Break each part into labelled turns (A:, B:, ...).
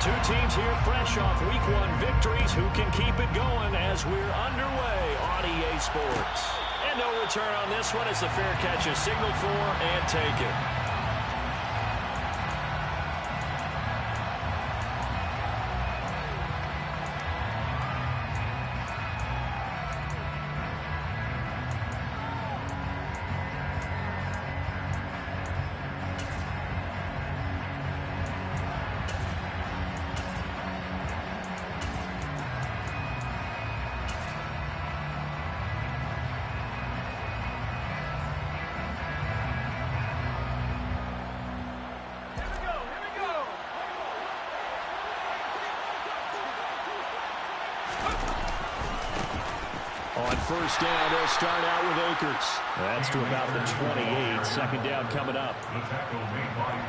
A: Two teams here fresh off Week 1 victories. Who can keep it going as we're underway on EA Sports? And no return on this one as the fair catch is signaled for and taken. On first down, they'll start out with Akers. That's to about the 28. Second down coming up.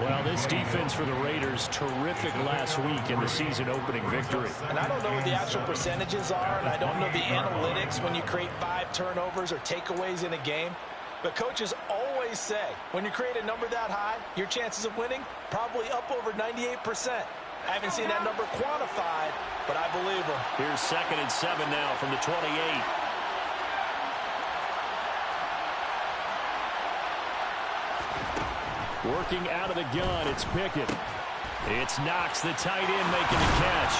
A: Well, this defense for the Raiders, terrific last week in the season-opening victory.
B: And I don't know what the actual percentages are, and I don't know the analytics when you create 5 turnovers or takeaways in a game. But coaches always say, when you create a number that high, your chances of winning probably up over 98%. I haven't seen that number quantified, but I believe them.
A: Here's 2nd and 7 now from the 28. Working out of the gun, it's Pickett. It's Knox, the tight end, making the catch.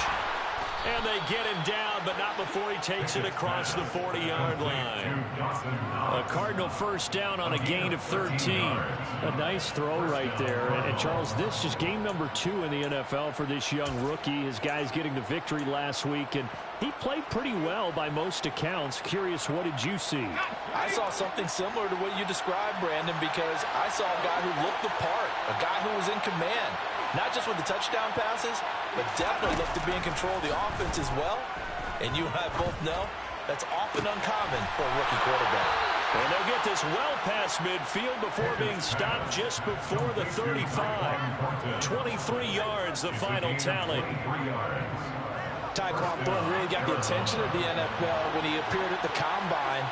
A: And they get him down, but not before he takes it across the 40-yard line. A Cardinal first down on a gain of 13. A nice throw right there. And Charles, this is game number 2 in the NFL for this young rookie. His guys getting the victory last week, and he played pretty well by most accounts. Curious, what did you see?
B: I saw something similar to what you described, Brandon, because I saw a guy who looked the part, a guy who was in command. Not just with the touchdown passes, but definitely looked to be in control of the offense as well. And you and I both know that's often uncommon for a rookie quarterback.
A: And they'll get this well past midfield before being stopped just before the 35. 23 yards, the final tally.
B: Tyquan Thornton really got the attention of the NFL when he appeared at the Combine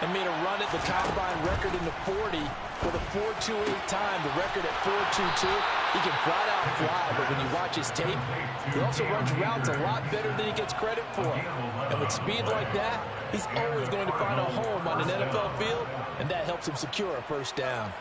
B: and made a run at the Combine record in the 40 with a 4.28 time, the record at 4.22. He can flat out fly, but when you watch his tape, he also runs routes a lot better than he gets credit for. And with speed like that, he's always going to find a home on an NFL field, and that helps him secure a first down.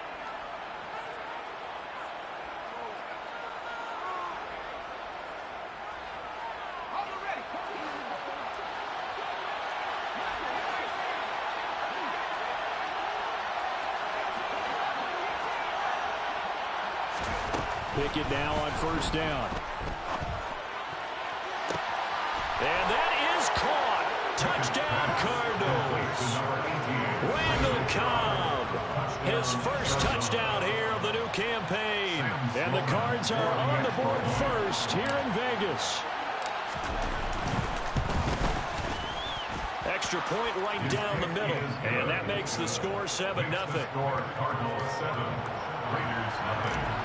A: Pickett now on first down. And that is caught. Touchdown, Cardinals. Randall Cobb, his first touchdown here of the new campaign. And the Cards are on the board first here in Vegas. Extra point right down the middle. And that makes the score 7-0.
C: Cardinals 7, Raiders 0.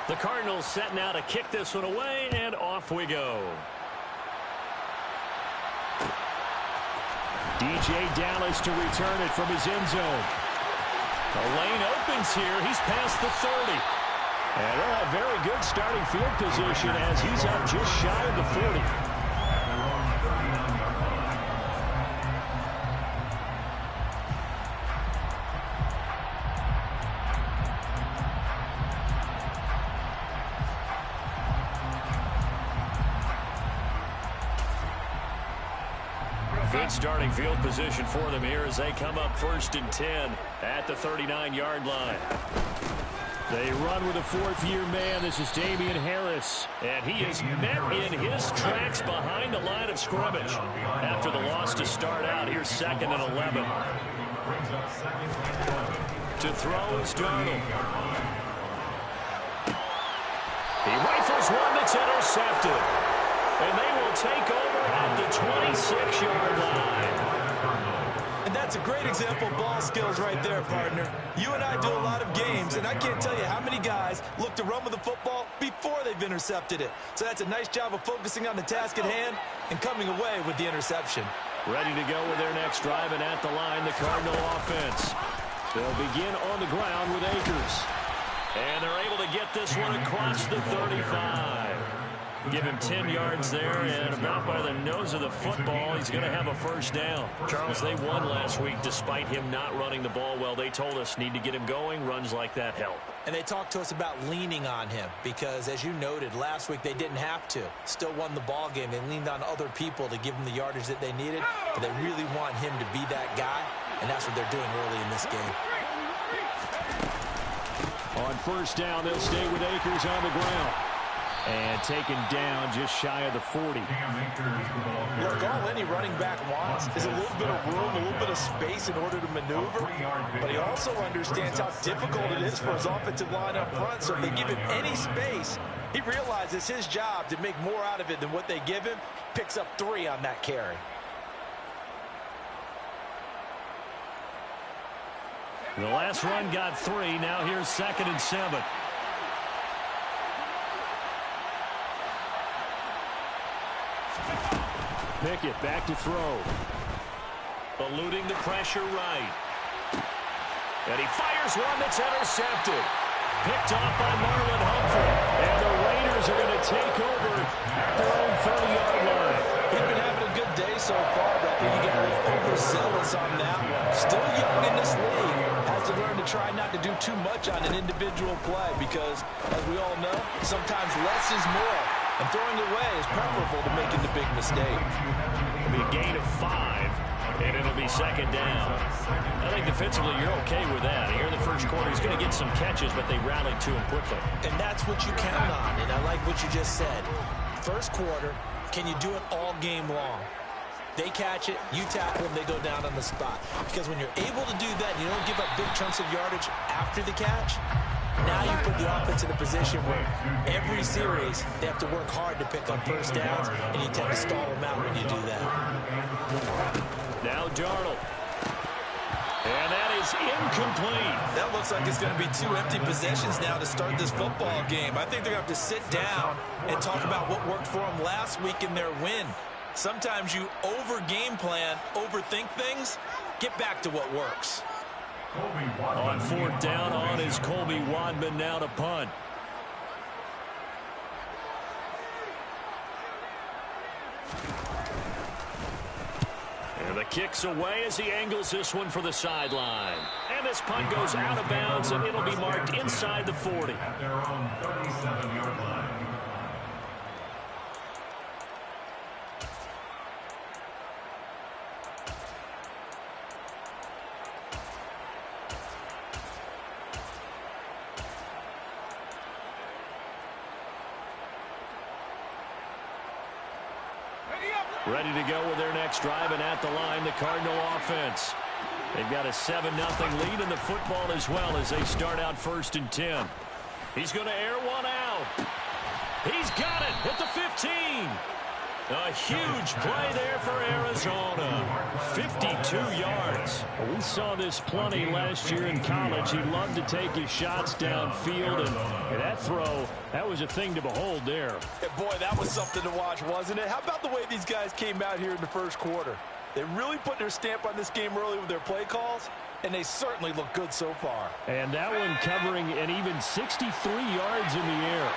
A: The Cardinals setting out to kick this one away, and off we go. DJ Dallas to return it from his end zone. The lane opens here. He's past the 30. And they'll have very good starting field position as he's up just shy of the 40. Good starting field position for them here as they come up 1st and 10 at the 39-yard line. They run with a 4th-year man. This is Damian Harris. And he is met in his tracks behind the line of scrimmage after the loss to start out. Here's 2nd and 11. To throw is Cardinal. He rifles one that's intercepted. And they will take over at the 26-yard line.
B: And that's a great example of ball skills right there, partner. You and I do a lot of games, and I can't tell you how many guys look to run with the football before they've intercepted it. So that's a nice job of focusing on the task at hand and coming away with the interception.
A: Ready to go with their next drive, and at the line, the Cardinal offense. They'll begin on the ground with Akers. And they're able to get this one across the 35. Give him 10 yards there, and about by the nose of the football, he's going to have a first down. Charles, they won last week despite him not running the ball well. They told us need to get him going. Runs like that help.
B: And they talked to us about leaning on him because, as you noted, last week they didn't have to. Still won the ball game. They leaned on other people to give them the yardage that they needed, but they really want him to be that guy, and that's what they're doing early in this game.
A: On first down, they'll stay with Akers on the ground. And taken down just shy of the 40.
B: Look, all any running back wants is a little bit of room, a little bit of space in order to maneuver. But he also understands how difficult it is for his offensive line up front. So if they give him any space, he realizes his job to make more out of it than what they give him. Picks up 3 on that carry.
A: The last run got 3. Now here's 2nd and 7. Pickett back to throw. Eluding the pressure right. And he fires one that's intercepted. Picked off by Marlon Humphrey. And the Raiders are going to take over at their own 30-yard line.
B: He's been having a good day so far, but I think you got to be overzealous on that one. Still young in this league. Has to learn to try not to do too much on an individual play because, as we all know, sometimes less is more. And throwing away is preferable to making the big mistake.
A: It'll be a gain of 5, and it'll be 2nd down. I think defensively you're okay with that. Here in the first quarter, he's going to get some catches, but they rallied to him quickly.
B: And that's what you count on, and I like what you just said. First quarter, can you do it all game long? They catch it, you tackle them, they go down on the spot. Because when you're able to do that, and you don't give up big chunks of yardage after the catch, now you put the offense in a position where every series they have to work hard to pick up first downs, and you tend to stall them out when you do that.
A: Now Darnold. And that is incomplete.
B: That looks like it's going to be 2 empty possessions now to start this football game. I think they're going to have to sit down and talk about what worked for them last week in their win. Sometimes you over-game plan, overthink things. Get back to what works.
A: On 4th down on is Colby Wadman now to punt. And the kick's away as he angles this one for the sideline. And this punt goes out of bounds, and it'll be marked inside the 40.
C: At their own 37-yard line.
A: Ready to go with their next drive, and at the line, the Cardinal offense. They've got a 7-0 lead in the football as well as they start out 1st and 10. He's going to air one out. He's got it at the 15. A huge play there for Arizona. 52 yards. We saw this plenty last year in college. He loved to take his shots downfield, and that throw, that was a thing to behold there.
B: And boy, that was something to watch, wasn't it? How about the way these guys came out here in the first quarter? They really put their stamp on this game early with their play calls, and they certainly look good so far.
A: And that one covering an even 63 yards in the air.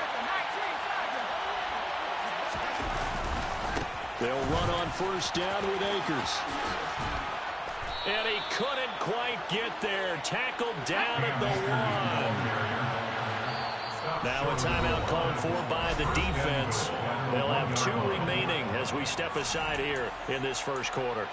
A: They'll run on 1st down with Akers. And he couldn't quite get there. Tackled down at the 1. Now a timeout called for by the defense. They'll have 2 remaining as we step aside here in this first quarter.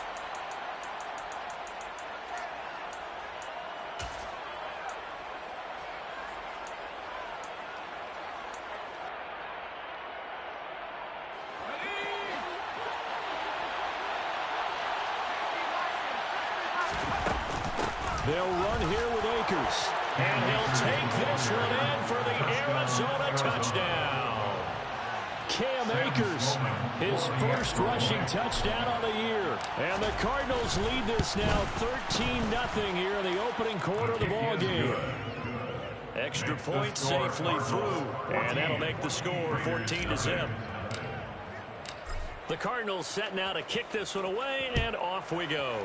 A: They'll run here with Akers. And he'll take this one in for the Arizona touchdown. Cam Akers, his first rushing touchdown on the year. And the Cardinals lead this now 13-0 here in the opening quarter of the ball game. Extra point safely through. And that'll make the score 14-0. The Cardinals set now to kick this one away, and off we go.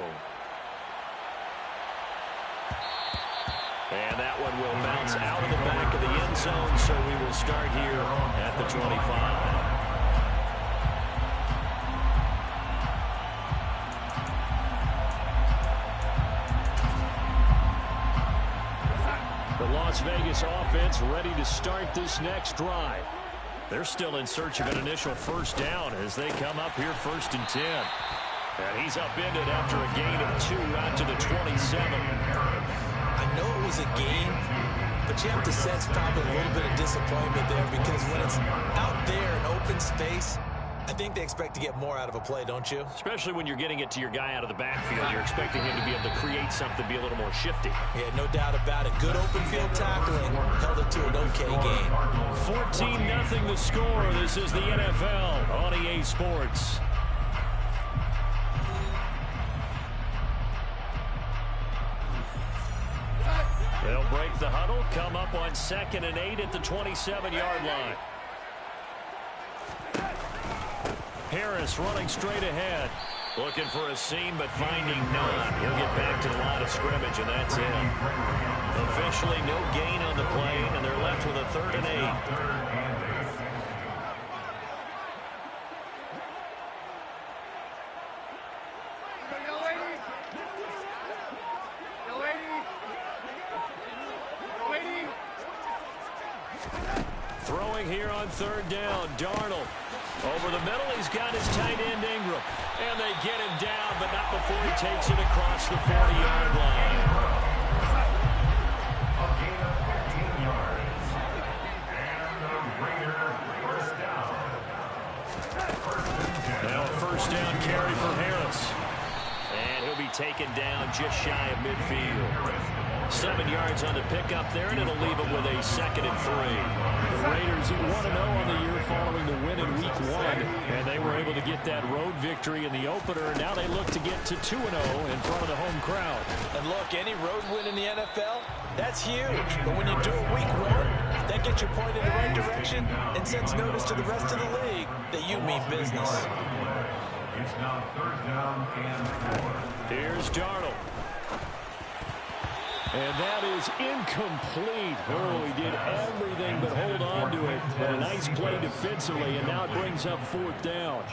A: And that one will bounce out of the back of the gun zone, so we will start here at the 25. The Las Vegas offense ready to start this next drive. They're still in search of an initial first down as they come up here 1st and 10. And he's upended after a gain of 2 out to the 27.
B: I know it was a gain, but you have to sense probably a little bit of disappointment there because when it's out there in open space, I think they expect to get more out of a play, don't you?
A: Especially when you're getting it to your guy out of the backfield. You're expecting him to be able to create something, be a little more shifty.
B: Yeah, no doubt about it. Good open field tackling. Held it to an okay gain.
A: 14-0 the score. This is the NFL on EA Sports. They'll break the huddle, come up on 2nd and 8 at the 27-yard line. Harris running straight ahead. Looking for a seam, but finding none. He'll get back to the line of scrimmage, and that's it. Officially no gain on the play, and they're left with a 3rd and 8. Throwing here on 3rd down, Darnold. Over the middle, he's got his tight end, Ingram. And they get him down, but not before he takes it across the 40-yard line.
C: A gain of 15 yards. And the Raider first down.
A: Now a first down carry for Harris. And he'll be taken down just shy of midfield. 7 yards on the pickup there, and it'll leave him with a 2nd and 3.
D: The Raiders 1-0 on the year following the win in Week 1, and they were able to get that road victory in the opener. Now they look to get to 2-0 in front of the home crowd.
B: And look, any road win in the NFL, that's huge. But when you do it Week 1, that gets you pointed in the right direction and sends notice to the rest of the league that you mean business.
C: It's now 3rd down and 4.
A: Here's Darnold.
D: And that is incomplete. Oh, he did everything but hold on to it. But a nice play defensively, and now it brings up 4th down.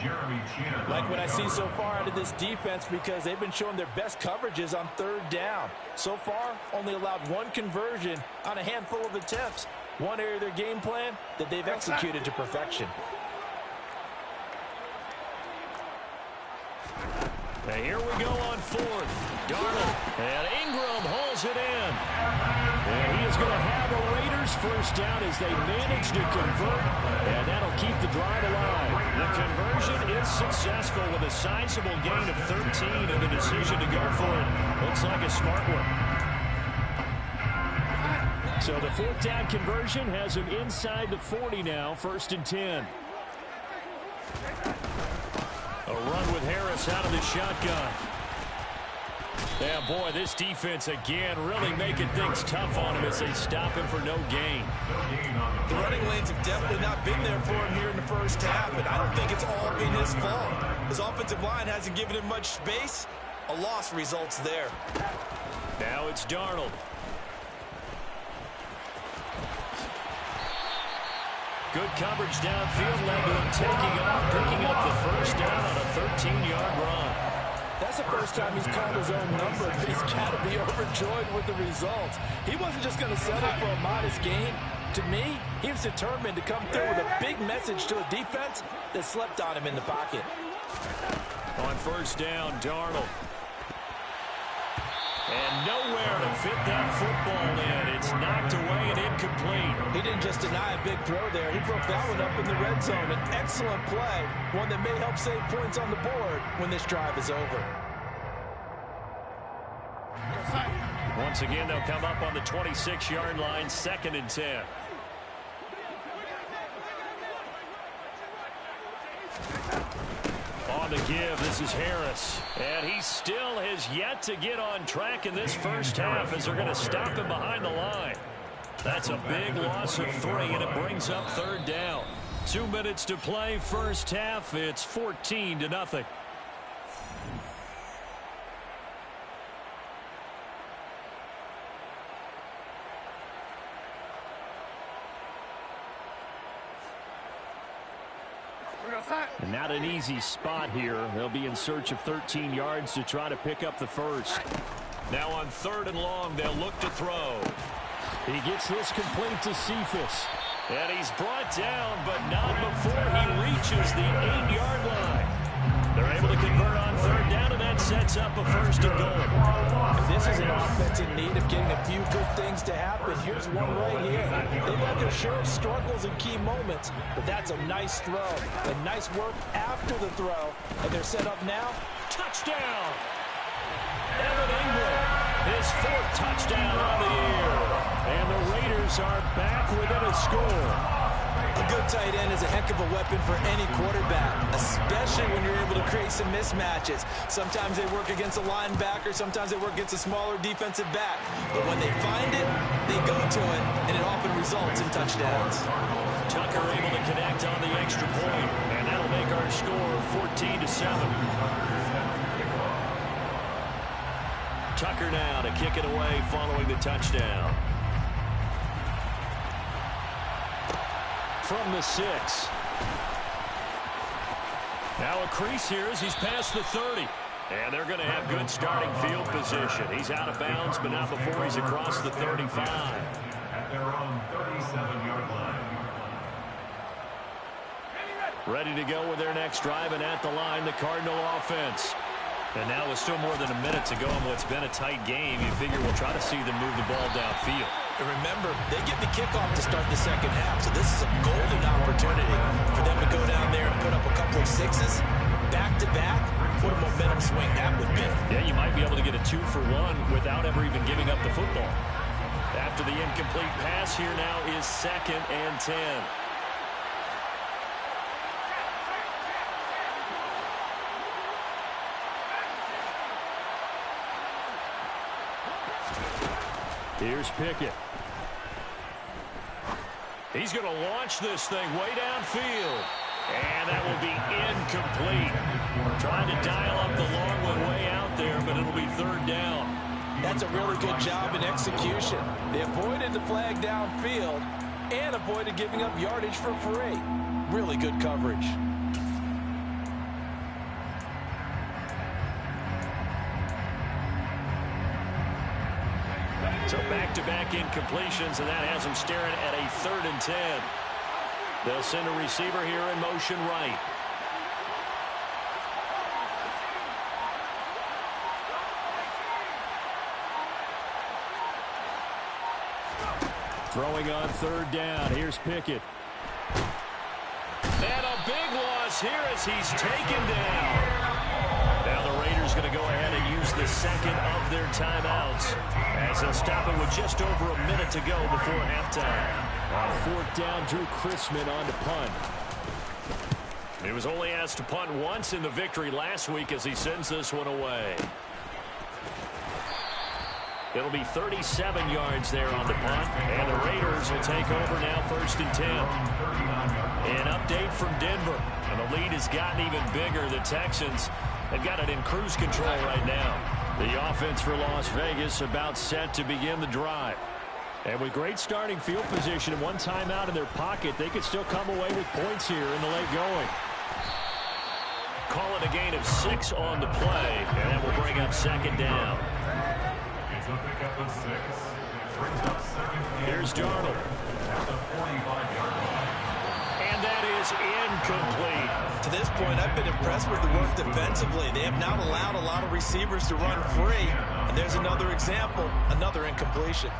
B: Like what I see so far out of this defense because they've been showing their best coverages on 3rd down. So far, only allowed 1 conversion on a handful of attempts. One area of their game plan that they've executed to perfection.
A: And here we go on 4th. Darnold, and Ingram hauls it in. And he is going to have a Raiders first down as they manage to convert, and that'll keep the drive alive. The conversion is successful with a sizable gain of 13, and the decision to go for it looks like a smart one.
D: So the 4th down conversion has him inside the 40 now, 1st and 10.
A: A run with Harris out of the shotgun. Yeah, boy, this defense again really making things tough on him as they stop him for no gain.
B: The running lanes have definitely not been there for him here in the first half, and I don't think it's all been his fault. His offensive line hasn't given him much space. A loss results there.
A: Now it's Darnold. Good coverage downfield led to him taking off, picking up the first down on a 13-yard run.
B: That's the first time he's called his own number, but he's got to be overjoyed with the results. He wasn't just going to settle for a modest gain. To me, he was determined to come through with a big message to a defense that slept on him in the pocket.
A: On first down, Darnold. And nowhere to fit that football in. It's knocked away and incomplete.
B: He didn't just deny a big throw there. He broke that one up in the red zone. An excellent play, one that may help save points on the board when this drive is over.
A: Once again, they'll come up on the 26-yard line, 2nd and 10. On the give, this is Harris. And he still has yet to get on track in this first half as they're going to stop him behind the line. That's a big loss of 3, and it brings up 3rd down. 2 minutes to play, first half. It's 14-0.
D: And not an easy spot here. They'll be in search of 13 yards to try to pick up the first.
A: Now on 3rd and long, they'll look to throw.
D: He gets this complete to Cephas.
A: And he's brought down, but not before he reaches the 8-yard line. They're able to convert on 3rd down, and that sets up a 1st and goal.
B: This is an offense in need of getting a few good things to happen. Here's one right here. They've had their share of struggles in key moments, but that's a nice throw. And nice work after the throw. And they're set up now.
A: Touchdown! Evan Ingram, his 4th touchdown on the year.
D: And the Raiders are back within a score.
B: A good tight end is a heck of a weapon for any quarterback, especially when you're able to create some mismatches. Sometimes they work against a linebacker, sometimes they work against a smaller defensive back. But when they find it, they go to it, and it often results in touchdowns.
A: Tucker able to connect on the extra point, and that'll make our score 14-7. Tucker now to kick it away following the touchdown.
D: From the 6.
A: Now a crease here as he's past the 30. And they're going to have good starting field position. He's out of bounds, but not before he's across the 35.
C: At their own 37-yard line.
A: Ready to go with their next drive, and at the line, the Cardinal offense. And now with still more than a minute to go in what's been a tight game, you figure we'll try to see them move the ball downfield.
B: And remember, they get the kickoff to start the second half, so this is a golden opportunity for them to go down there and put up a couple of sixes back-to-back. What a momentum swing that would be.
A: Yeah, you might be able to get a 2-for-1 without ever even giving up the football. After the incomplete pass, here now is 2nd and 10.
D: Here's Pickett.
A: He's going to launch this thing way downfield. And that will be incomplete. Trying to dial up the long one way out there, but it'll be 3rd down.
B: That's a really good job in execution. They avoided the flag downfield and avoided giving up yardage for free. Really good coverage.
A: So back-to-back incompletions, and that has them staring at a 3rd and 10. They'll send a receiver here in motion right.
D: Throwing on 3rd down. Here's Pickett.
A: And a big loss here as he's taken down. Now the Raiders going to go ahead and use the 2nd of their timeouts as they'll stop it with just over a minute to go before halftime.
D: On 4th down, Drew Chrisman on to punt.
A: He was only asked to punt once in the victory last week as he sends this one away. It'll be 37 yards there on the punt, and the Raiders will take over now 1st and 10. An update from Denver, and the lead has gotten even bigger. The Texans, they've got it in cruise control right now. The offense for Las Vegas about set to begin the drive.
D: And with great starting field position and one timeout in their pocket, they could still come away with points here in the late going.
A: Call it a gain of 6 on the play, and that will bring up 2nd down.
C: It's a pickup of 6. Brings up 2nd.
A: Here's Darnold.
C: At the 45-yard line.
A: And that is incomplete.
B: To this point, I've been impressed with the work defensively. They have not allowed a lot of receivers to run free. And there's another example, another incompletion.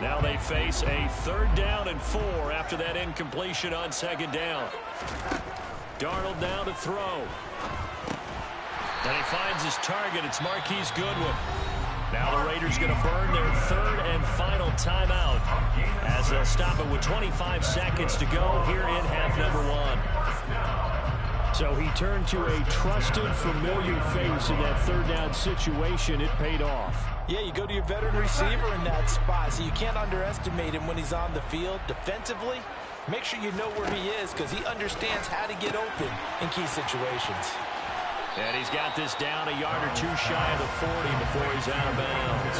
A: Now they face a 3rd down and 4 after that incompletion on 2nd down. Darnold now to throw. And he finds his target. It's Marquise Goodwin. Now the Raiders going to burn their 3rd and final timeout as they'll stop it with 25 seconds to go here in half number 1.
D: So he turned to a trusted, familiar face in that 3rd down situation. It paid off.
B: Yeah, you go to your veteran receiver in that spot, so you can't underestimate him when he's on the field. Defensively, make sure you know where he is because he understands how to get open in key situations.
A: And he's got this down a yard or 2 shy of the 40 before he's out of bounds.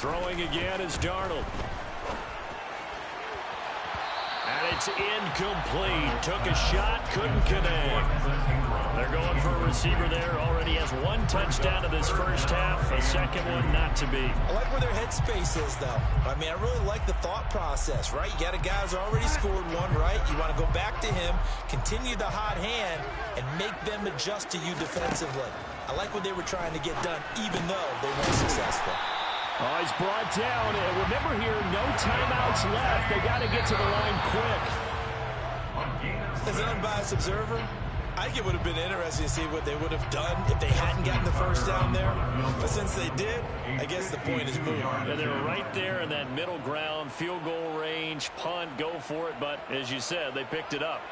A: Throwing again is Cardinal. And it's incomplete. Took a shot, couldn't connect. They're going for a receiver there. Already has one touchdown in this first half. A second one not to be.
B: I like where their headspace is, though. I mean, I really like the thought process, right? You got a guy who's already scored one, right? You want to go back to him, continue the hot hand, and make them adjust to you defensively. I like what they were trying to get done, even though they weren't successful.
D: Oh, he's brought down. And remember here, no timeouts left. They got to get to the line quick.
B: As an unbiased observer, I think it would have been interesting to see what they would have done if they hadn't gotten the first down there. But since they did, I guess the point is moved.
A: And they were right there in that middle ground, field goal range, punt, go for it. But as you said, they picked it up.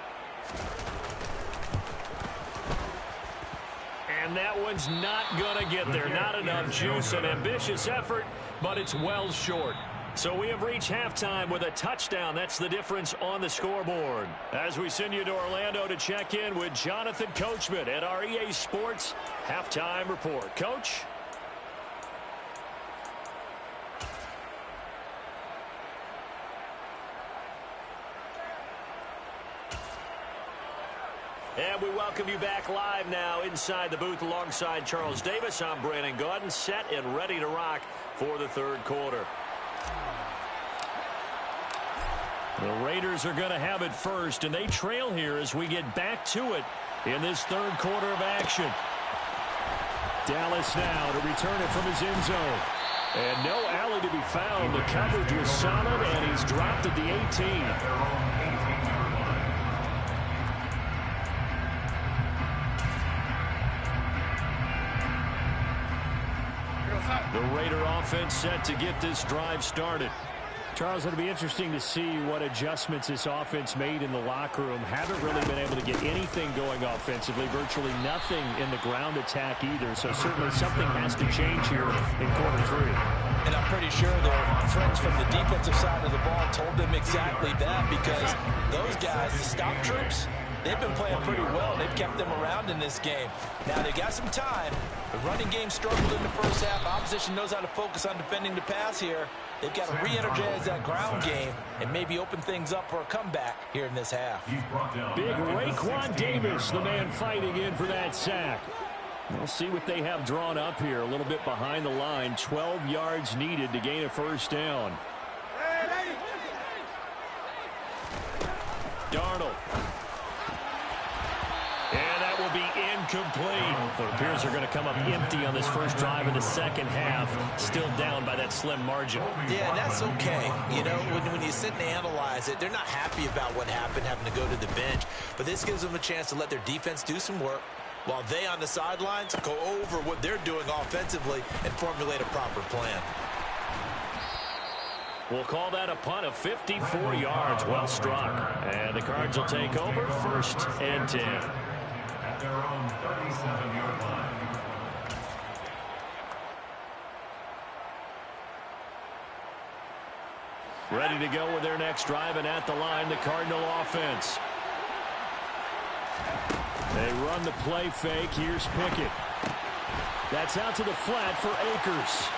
A: And that one's not going to get there. Not enough juice. An ambitious effort, but it's well short. So we have reached halftime with a touchdown. That's the difference on the scoreboard. As we send you to Orlando to check in with Jonathan Coachman at our EA Sports Halftime Report. Coach? And we welcome you back live now inside the booth alongside Charles Davis. I'm Brandon Gaudin, set and ready to rock for the third quarter. The Raiders are going to have it first, and they trail here as we get back to it in this third quarter of action. Dallas now to return it from his end zone. And no alley to be found. The coverage was solid, and he's dropped at the 18. The Raider offense set to get this drive started. Charles, it'll be interesting to see what adjustments this offense made in the locker room. Haven't really been able to get anything going offensively. Virtually nothing in the ground attack either. So certainly something has to change here in quarter three.
B: And I'm pretty sure their friends from the defensive side of the ball told them exactly that, because those guys, the stop troops, they've been playing pretty well. They've kept them around in this game. Now, they've got some time. The running game struggled in the first half. Opposition knows how to focus on defending the pass here. They've got to re-energize that ground game and maybe open things up for a comeback here in this half.
D: Big Raekwon Davis, the man fighting in for that sack. We'll see what they have drawn up here. A little bit behind the line. 12 yards needed to gain a first down. Darnold. And that will be incomplete. It appears they're going to come up empty on this first drive of the second half. Still down by that slim margin.
B: Yeah, and that's okay. You know, when you sit and analyze it, they're not happy about what happened, having to go to the bench. But this gives them a chance to let their defense do some work, while they on the sidelines go over what they're doing offensively and formulate a proper plan.
A: We'll call that a punt of 54 yards. Well struck. And the Cards will take over, 1st and 10.
C: At their own 37-yard line.
A: Ready to go with their next drive, and at the line, the Cardinal offense. They run the play fake. Here's Pickett. That's out to the flat for Akers.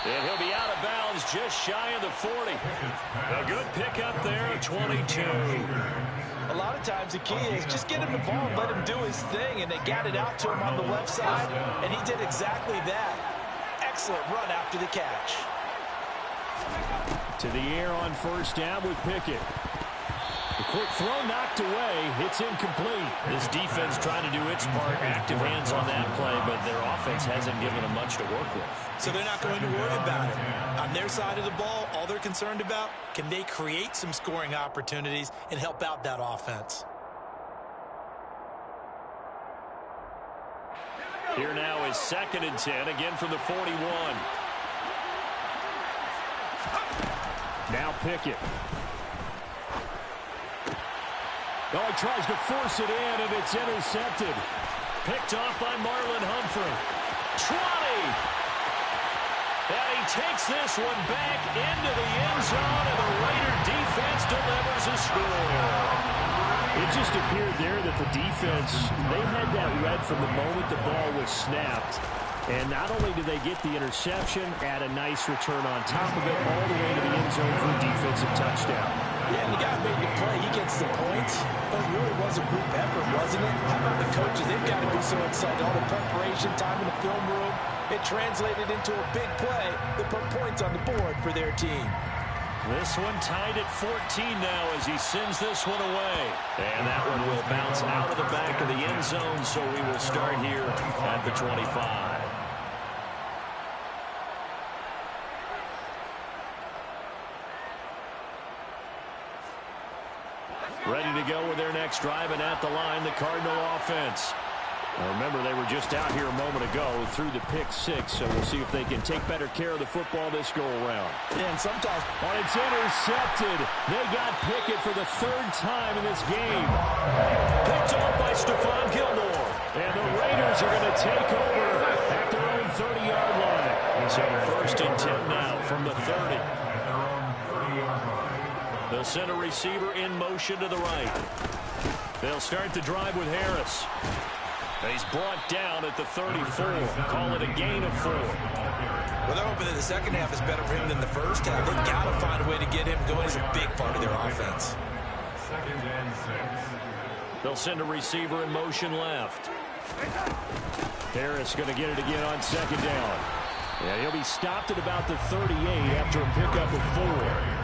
A: And he'll be out of bounds just shy of the 40. A good pickup there at 22.
B: A lot of times the key is just get him the ball and let him do his thing, and they got it out to him on the left side, and he did exactly that. Excellent run after the catch.
D: To the air on first down with Pickett. The quick throw knocked away. It's incomplete.
A: This defense trying to do its part. Active hands on that play, but their offense hasn't given them much to work with.
B: So they're not going to worry about it. On their side of the ball, all they're concerned about, can they create some scoring opportunities and help out that offense?
A: Here now is 2nd and 10, again from the 41.
D: Now Pickett. Oh, he tries to force it in, and it's intercepted.
A: Picked off by Marlon Humphrey. 20! And he takes this one back into the end zone, and the Raider defense delivers a score.
D: It just appeared there that the defense, they had that read from the moment the ball was snapped. And not only do they get the interception, add a nice return on top of it, all the way to the end zone for a defensive touchdown.
B: Yeah, and the guy made the play. He gets the points. But it really was a group effort, wasn't it? How about the coaches? They've got to be so excited. All the preparation, time in the film room. It translated into a big play that put points on the board for their team.
A: This one tied at 14 now as he sends this one away. And that one will bounce out of the back of the end zone, so we will start here at the 25. Ready to go with their next drive, and at the line, the Cardinal offense. Now remember, they were just out here a moment ago through the pick-6, so we'll see if they can take better care of the football this go-around.
B: Yeah, and sometimes...
D: Oh, it's intercepted. They got Pickett for the third time in this game.
A: Picked off by Stephon Gilmore.
D: And the Raiders are going to take over at their own 30-yard line.
A: So 1st and 10 now from the 30. They'll send a receiver in motion to the right. They'll start the drive with Harris. He's brought down at the 34. Call it a gain of 4.
B: Well, they're hoping that the second half is better for him than the first half. They've got to find a way to get him going. He's a big part of their offense.
C: 2nd and 6.
A: They'll send a receiver in motion left.
D: Harris going to get it again on 2nd down. Yeah, he'll be stopped at about the 38 after a pickup of 4.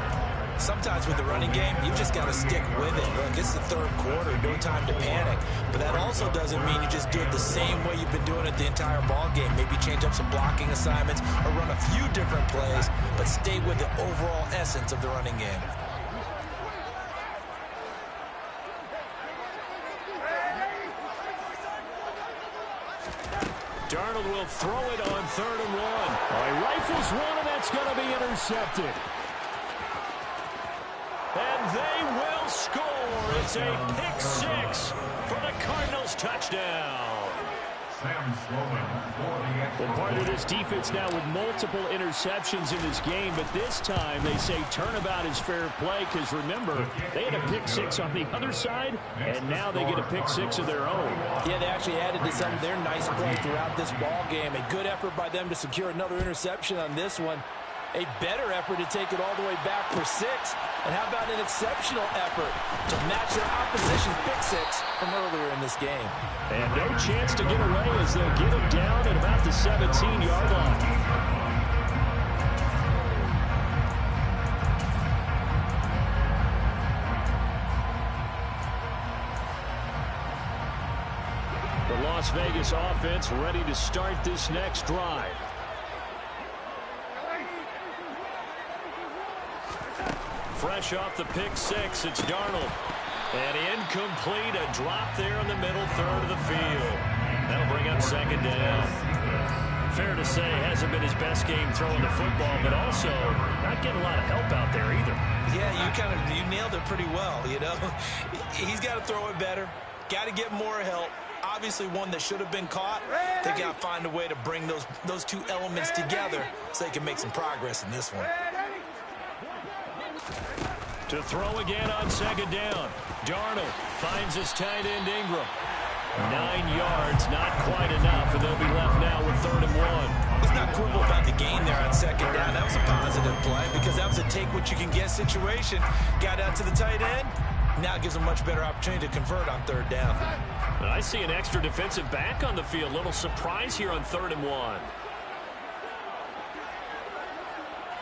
B: Sometimes with the running game, you've just got to stick with it. Look, it's the third quarter, no time to panic. But that also doesn't mean you just do it the same way you've been doing it the entire ball game. Maybe change up some blocking assignments or run a few different plays, but stay with the overall essence of the running game.
A: Darnold will throw it on 3rd and 1.
D: He rifles one, and that's going to be intercepted.
A: And they will score. It's a pick-6 for the Cardinals touchdown.
C: Sam Sloman for the extra
D: Well, part of this defense now with multiple interceptions in this game, but this time they say turnabout is fair play because, remember, they had a pick-6 on the other side, and now they get a pick-6 of their own.
B: Yeah, they actually added to some of their nice play throughout this ball game. A good effort by them to secure another interception on this one. A better effort to take it all the way back for 6. And how about an exceptional effort to match their opposition's pick-6 from earlier in this game.
D: And no chance to get away as they'll get him down at about the 17-yard line. The Las Vegas offense ready to start this next drive.
A: Fresh off the pick-6, it's Darnold. And incomplete, a drop there in the middle third of the field. That'll bring up 2nd down. Fair to say, hasn't been his best game throwing the football, but also not getting a lot of help out there either.
B: Yeah, you nailed it pretty well, you know. He's got to throw it better, got to get more help. Obviously one that should have been caught. They got to find a way to bring those two elements together so they can make some progress in this one.
A: To throw again on 2nd down. Darnold finds his tight end Ingram. 9 yards, not quite enough, and they'll be left now with 3rd and 1.
B: Let's not quibble about the gain there on 2nd down. That was a positive play because that was a take-what-you-can-get situation. Got out to the tight end. Now it gives a much better opportunity to convert on 3rd down.
A: And I see an extra defensive back on the field. Little surprise here on 3rd and 1.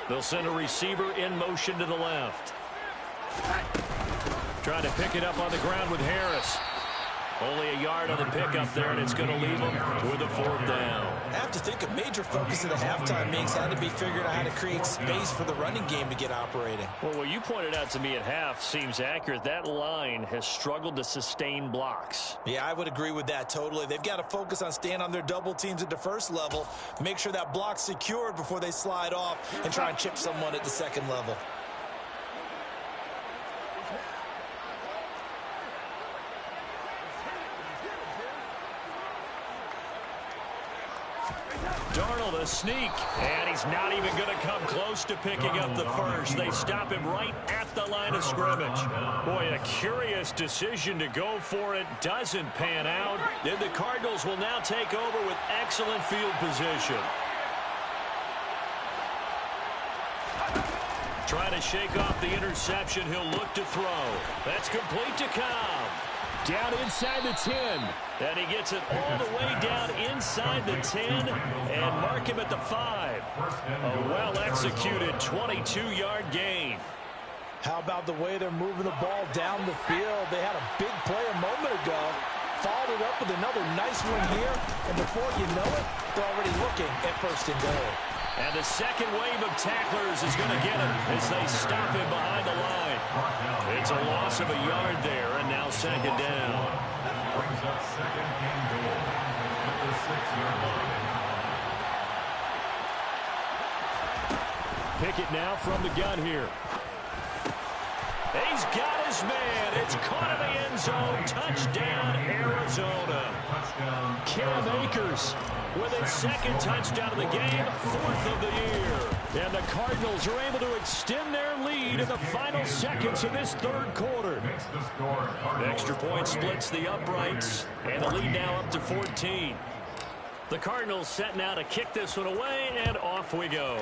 A: They'll send a receiver in motion to the left. Trying to pick it up on the ground with Harris. Only a yard on the pickup there, and it's going to leave them with a 4th down.
B: I have to think a major focus of the halftime meetings had to be figuring out how to create space for the running game to get operating.
D: Well, what you pointed out to me at half seems accurate. That line has struggled to sustain blocks.
B: Yeah, I would agree with that totally. They've got to focus on staying on their double teams at the first level, make sure that block's secured before they slide off and try and chip someone at the second level.
A: Darnold a sneak, and he's not even going to come close to picking up the first. They stop him right at the line of scrimmage. Boy, a curious decision to go for it. Doesn't pan out. Then the Cardinals will now take over with excellent field position. Trying to shake off the interception. He'll look to throw. That's complete to Cobb. Down inside the 10. And he gets it all the way down inside the 10 and mark him at the 5. A well-executed 22-yard gain.
B: How about the way they're moving the ball down the field? They had a big play a moment ago. Followed it up with another nice one here. And before you know it, they're already looking at first and goal.
A: And the second wave of tacklers is going to get him as they stop him behind the line. It's a loss of a yard there, and now second down.
C: Brings up second and goal at the 6-yard line.
D: Pickett now from the gun here.
A: He's got his man. It's caught in the end zone. Touchdown, Arizona. Cam Akers with his second touchdown of the game, 4th of the year.
D: And the Cardinals are able to extend their lead in the final seconds of this third quarter.
A: Extra point splits the uprights, and the lead now up to 14. The Cardinals setting out to kick this one away, and off we go.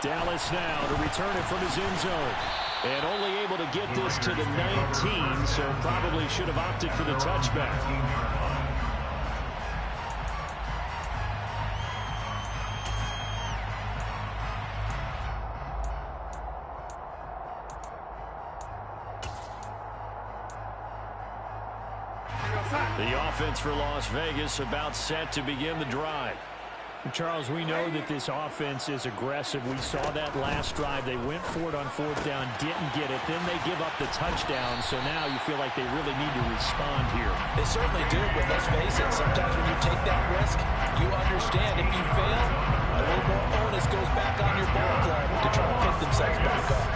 D: Dallas now to return it from his end zone. And only able to get this to the 19, so probably should have opted for the touchback. The offense for Las Vegas about set to begin the drive. Charles, we know that this offense is aggressive. We saw that last drive. They went for it on 4th down, didn't get it. Then they give up the touchdown. So now you feel like they really need to respond here.
B: They certainly do, but let's face it, sometimes when you take that risk, you understand if you fail, a little more onus goes back on your ball club to try to pick themselves back up.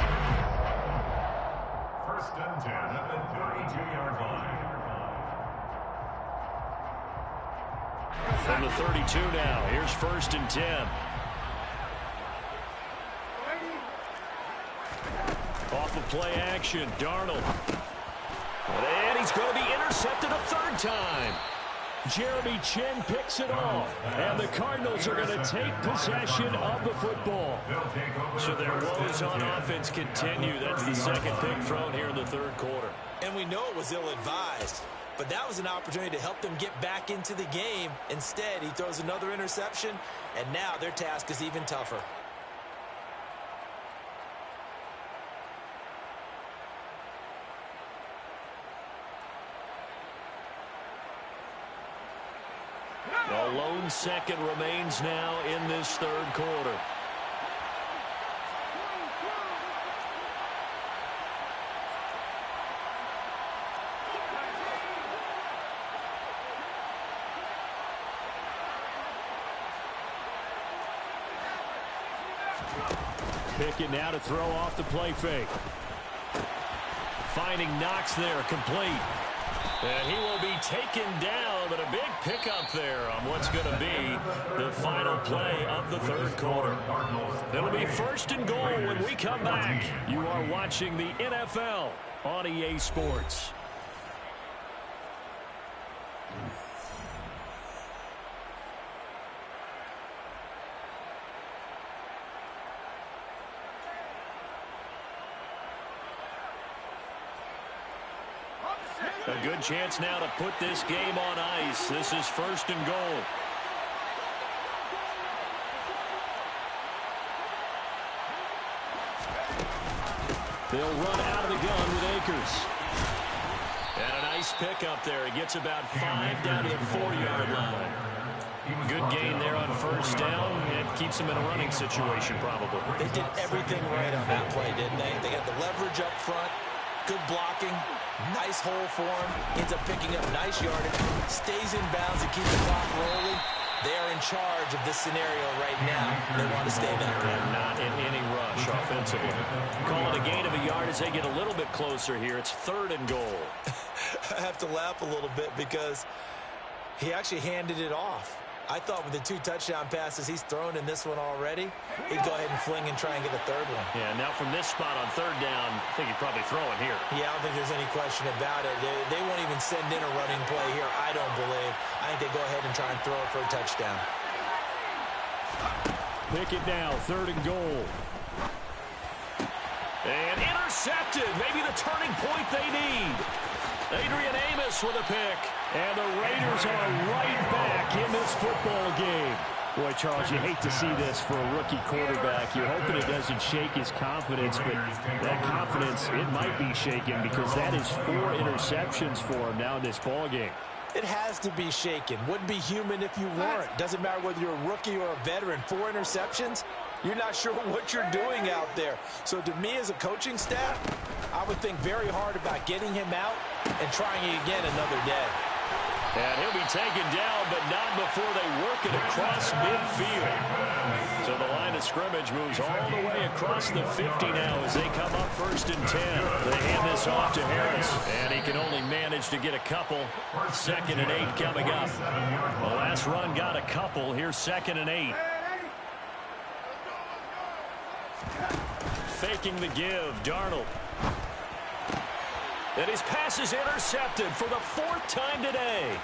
C: First and 10 at the 32-yard line.
A: From the 32 now, here's 1st and 10. Off of play action, Darnold. And he's going to be intercepted a 3rd time.
D: Jeremy Chin picks it off. And the Cardinals are going to take possession of the football.
A: So their woes on offense continue. That's the second pick thrown here in the 3rd quarter.
B: And we know it was ill-advised. But that was an opportunity to help them get back into the game. Instead, he throws another interception, and now their task is even tougher.
A: A lone second remains now in this 3rd quarter.
D: Pickett now to throw off the play fake.
A: Finding Knox there, complete. And he will be taken down, but a big pickup there on what's going to be the final play of the 3rd quarter. It'll be 1st and goal when we come back. You are watching the NFL on EA Sports. A good chance now to put this game on ice. This is 1st and goal.
D: They'll run out of the gun with Akers.
A: And a nice pickup there. He gets about 5 down to the 4-yard line. Good gain there on 1st down. It keeps him in a running situation, probably.
B: They did everything right on that play, didn't they? They got the leverage up front, good blocking, nice hole for him, ends up picking up nice yardage, stays in bounds and keeps the clock rolling. They are in charge of this scenario right now. They want to stay that way.
A: And not in any rush offensively. Call it a gain of a yard as they get a little bit closer here. It's 3rd and goal.
B: I have to laugh a little bit because he actually handed it off. I thought with the 2 touchdown passes he's thrown in this one already, he'd go ahead and fling and try and get a 3rd one.
A: Yeah, now from this spot on 3rd down, I think he'd probably throw it here.
B: Yeah, I don't think there's any question about it. They won't even send in a running play here, I don't believe. I think they go ahead and try and throw it for a touchdown.
D: Pick it now, 3rd and goal.
A: And intercepted. Maybe the turning point they need. Adrian Amos with a pick.
D: And the Raiders are right back in this football game. Boy, Charles, you hate to see this for a rookie quarterback. You're hoping it doesn't shake his confidence, but that confidence, it might be shaken because that is 4 interceptions for him now in this ball game.
B: It has to be shaken. Wouldn't be human if you weren't. Doesn't matter whether you're a rookie or a veteran. 4 interceptions, you're not sure what you're doing out there. So to me as a coaching staff, I would think very hard about getting him out and trying it again another day.
A: And he'll be taken down, but not before they work it across midfield. So the line of scrimmage moves all the way across the 50 now as they come up 1st and 10. They hand this off to Harris, and he can only manage to get a couple. 2nd and 8 coming up. The last run got a couple. Here's 2nd and 8. Faking the give, Darnold. And his pass is intercepted for the 4th time today.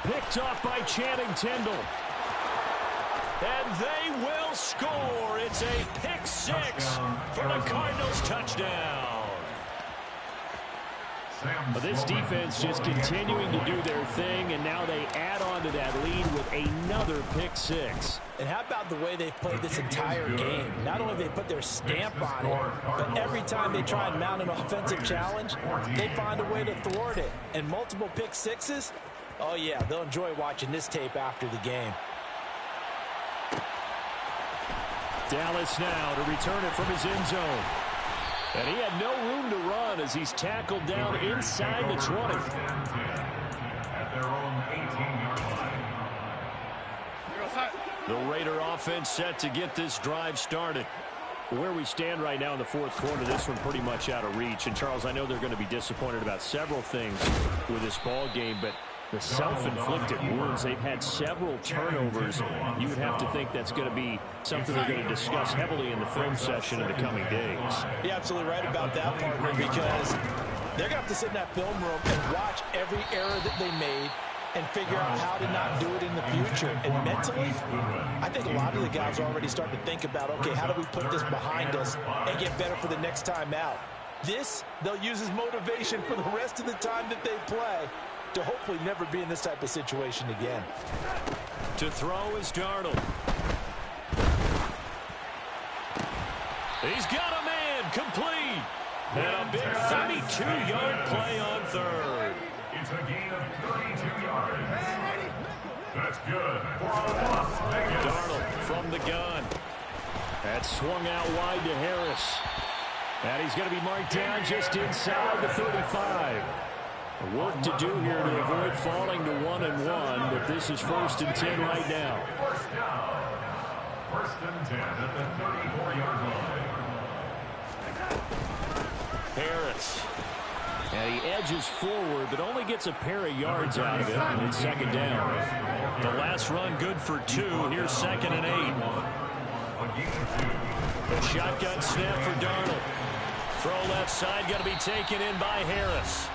D: Picked off by Channing Tindall.
A: And they will score. It's a pick 6 for the Cardinals touchdown.
D: But this defense just continuing to do their thing, and now they add on to that lead with another pick 6.
B: And how about the way they've played this entire game? Not only have they put their stamp on it, but every time they try and mount an offensive challenge, they find a way to thwart it. And multiple pick 6s, oh yeah, they'll enjoy watching this tape after the game.
D: Dallas now to return it from his end zone. And he had no room to run as he's tackled down inside the 20.
C: At their own 18-yard line.
A: The Raider offense set to get this drive started.
D: Where we stand right now in the 4th quarter, this one pretty much out of reach. And, Charles, I know they're going to be disappointed about several things with this ball game, but the self-inflicted wounds, they've had several turnovers. You would have to think that's going to be something they're going to discuss heavily in the film session in the coming days.
B: You're absolutely right about that, partner, because they're going to have to sit in that film room and watch every error that they made and figure out how to not do it in the future. And mentally, I think a lot of the guys are already starting to think about, okay, how do we put this behind us and get better for the next time out? This, they'll use as motivation for the rest of the time that they play to hopefully never be in this type of situation again.
A: To throw is Darnold. He's got a man, complete. And a big 32-yard play on 3rd.
C: It's a gain of 32 yards. That's good for Las Vegas.
A: Darnold from the gun.
D: That's swung out wide to Harris. And he's going to be marked down just inside the 35. Work to do here to avoid falling to 1-1, but this is 1st and 10 right now.
C: First down. 1st and 10 at the 34-yard line.
A: Harris.
D: And he edges forward, but only gets a pair of yards out of it, and it's 2nd down.
A: The last run good for 2. Here's 2nd and 8. A shotgun snap for Darnold. Throw left side, got to be taken in by Harris.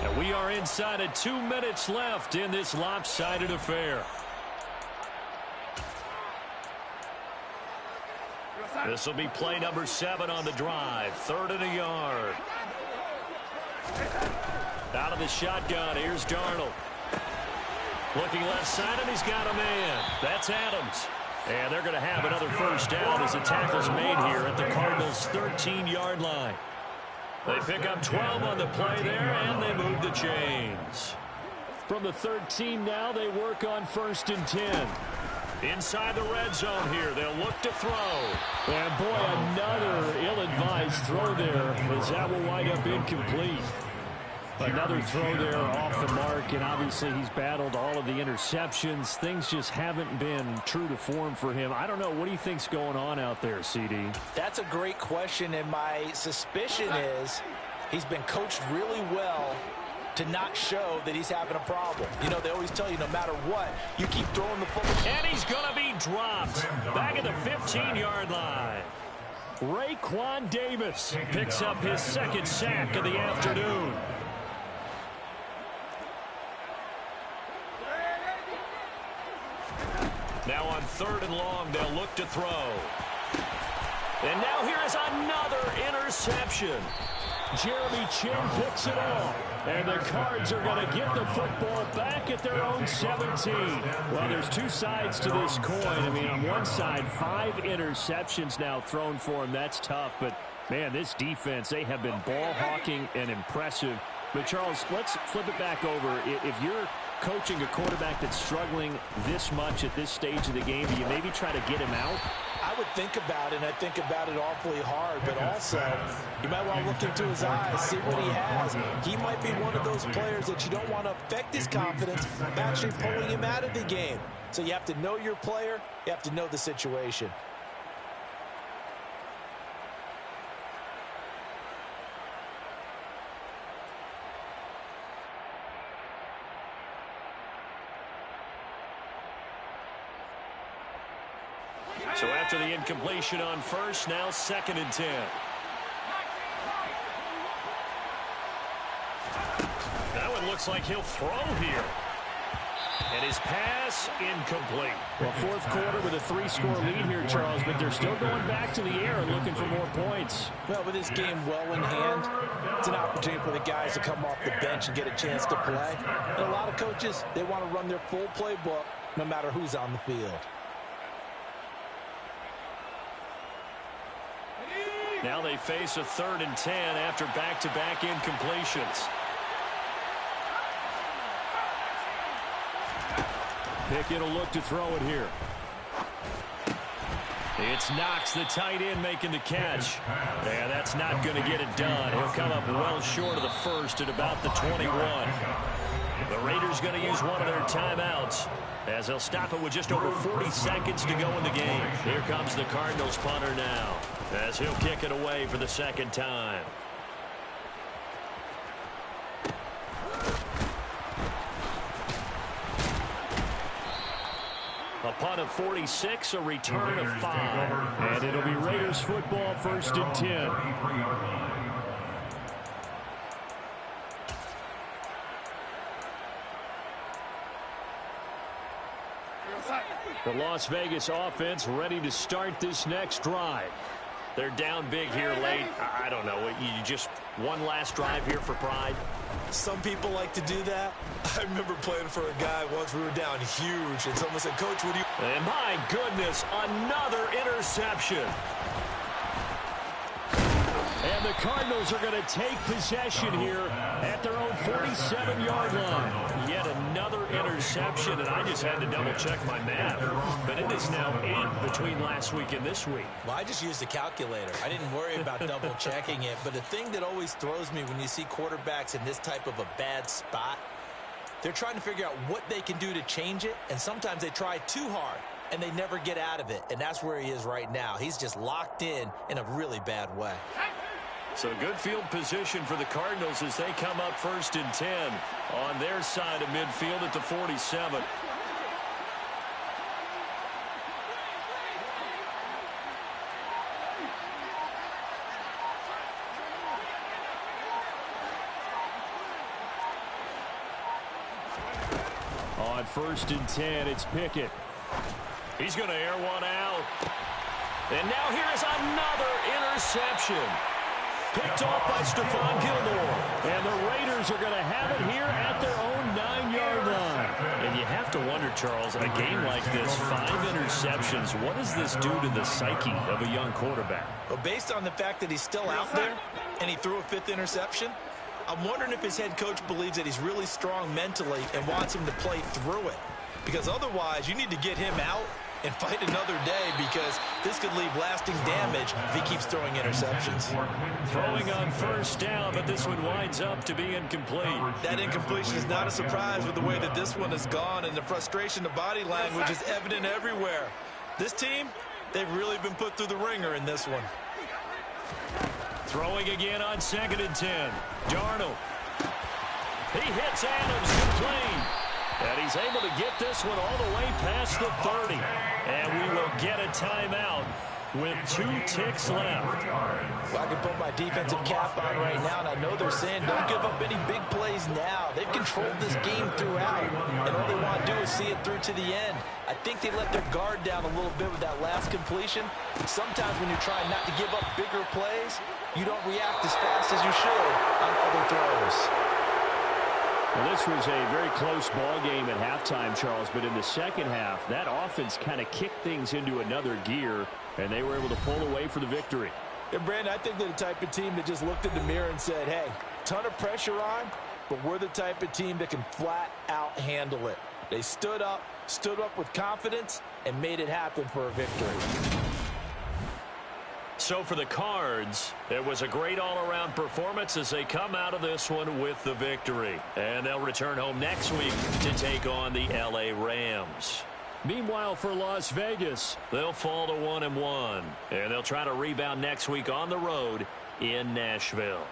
A: And we are inside of 2 minutes left in this lopsided affair. This will be play number 7 on the drive. 3rd and a yard. Out of the shotgun, here's Darnold. Looking left side, and he's got a man. That's Adams. And they're going to have another first down as the tackle's made here at the Cardinals' 13-yard line. They pick up 12 on the play there, and they move the chains.
D: From the 13 now, they work on 1st and 10.
A: Inside the red zone here, they'll look to throw.
D: And boy, another ill-advised throw there, as that will wind up incomplete. Another throw there off the mark, and obviously he's battled all of the interceptions. Things just haven't been true to form for him. I don't know. What do you think's going on out there, CD?
B: That's a great question, and my suspicion is he's been coached really well to not show that he's having a problem. You know, they always tell you no matter what, you keep throwing the football.
A: And he's going to be dropped back at the 15-yard line.
D: Raekwon Davis picks up his second sack of the afternoon.
A: Now on 3rd and long, they'll look to throw. And now here is another interception.
D: Jeremy Chin picks it off. And the Cards are going to get the football back at their own 17. Well, there's two sides to this coin. I mean, on one side, 5 interceptions now thrown for him. That's tough. But, man, this defense, they have been ball hawking and impressive. But, Charles, let's flip it back over. If you're coaching a quarterback that's struggling this much at this stage of the game, do you maybe try to get him out?
B: I would think about it, and I think about it awfully hard, but also you might want to look into his eyes, see what he has. He might be one of those players that you don't want to affect his confidence by actually pulling him out of the game. So you have to know your player, you have to know the situation.
A: So after the incompletion on first, now 2nd and 10. Now it looks like he'll throw here. And his pass incomplete.
D: Well, 4th quarter with a 3-score lead here, Charles, but they're still going back to the air and looking for more points.
B: Well, with this game well in hand, it's an opportunity for the guys to come off the bench and get a chance to play. And a lot of coaches, they want to run their full playbook no matter who's on the field.
A: Now they face a 3rd and 10 after back-to-back incompletions.
D: Pickett will look to throw it here.
A: It's Knox, the tight end, making the catch. Yeah, that's not going to get it done. He'll come up well short of the first at about the 21. The Raiders going to use one of their timeouts as they'll stop it with just over 40 seconds to go in the game. Here comes the Cardinals punter now as he'll kick it away for the 2nd time. A punt of 46, a return of 5.
D: And it'll be Raiders football, 1st and 10. The Las Vegas offense ready to start this next drive.
A: They're down big here late. I don't know. You just one last drive here for pride?
B: Some people like to do that. I remember playing for a guy once. We were down huge, and someone said, "Coach, would you..."
A: And my goodness, another interception.
D: And the Cardinals are going to take possession here at their own 47-yard line.
A: Yet another interception, and I just had to double-check my math. But it is now 8 between last week and this week.
B: Well, I just used a calculator. I didn't worry about double-checking it. But the thing that always throws me when you see quarterbacks in this type of a bad spot, they're trying to figure out what they can do to change it, and sometimes they try too hard, and they never get out of it. And that's where he is right now. He's just locked in a really bad way.
A: So good field position for the Cardinals as they come up 1st and 10 on their side of midfield at the 47.
D: On 1st and 10, it's Pickett.
A: He's going to air one out. And now here is another interception. Picked off by Stephon Gilmore.
D: And the Raiders are going to have it here at their own 9-yard line.
A: And you have to wonder, Charles, in a game like this, 5 interceptions, what does this do to the psyche of a young quarterback?
B: Well, based on the fact that he's still out there and he threw a 5th interception, I'm wondering if his head coach believes that he's really strong mentally and wants him to play through it. Because otherwise, you need to get him out and fight another day, because this could leave lasting damage if he keeps throwing interceptions.
A: Throwing on first down, but this one winds up to be incomplete.
B: That incompletion is not a surprise with the way that this one has gone, and the frustration, the body language is evident everywhere. This team, they've really been put through the ringer in this one.
A: Throwing again on 2nd and 10. Darnold. He hits Adams complete. And he's able to get this one all the way past the 30. And we will get a timeout with 2 ticks left.
B: Well, I can put my defensive cap on right now, and I know they're saying don't give up any big plays now. They've controlled this game throughout, and all they want to do is see it through to the end. I think they let their guard down a little bit with that last completion. Sometimes when you're trying not to give up bigger plays, you don't react as fast as you should on other throws.
D: Well, this was a very close ball game at halftime, Charles, but in the second half, that offense kind of kicked things into another gear, and they were able to pull away for the victory.
B: And, Brandon, I think they're the type of team that just looked in the mirror and said, hey, ton of pressure on, but we're the type of team that can flat out handle it. They stood up with confidence, and made it happen for a victory.
A: So for the Cards, it was a great all-around performance as they come out of this one with the victory. And they'll return home next week to take on the L.A. Rams. Meanwhile, for Las Vegas, they'll fall to 1-1. And they'll try to rebound next week on the road in Nashville.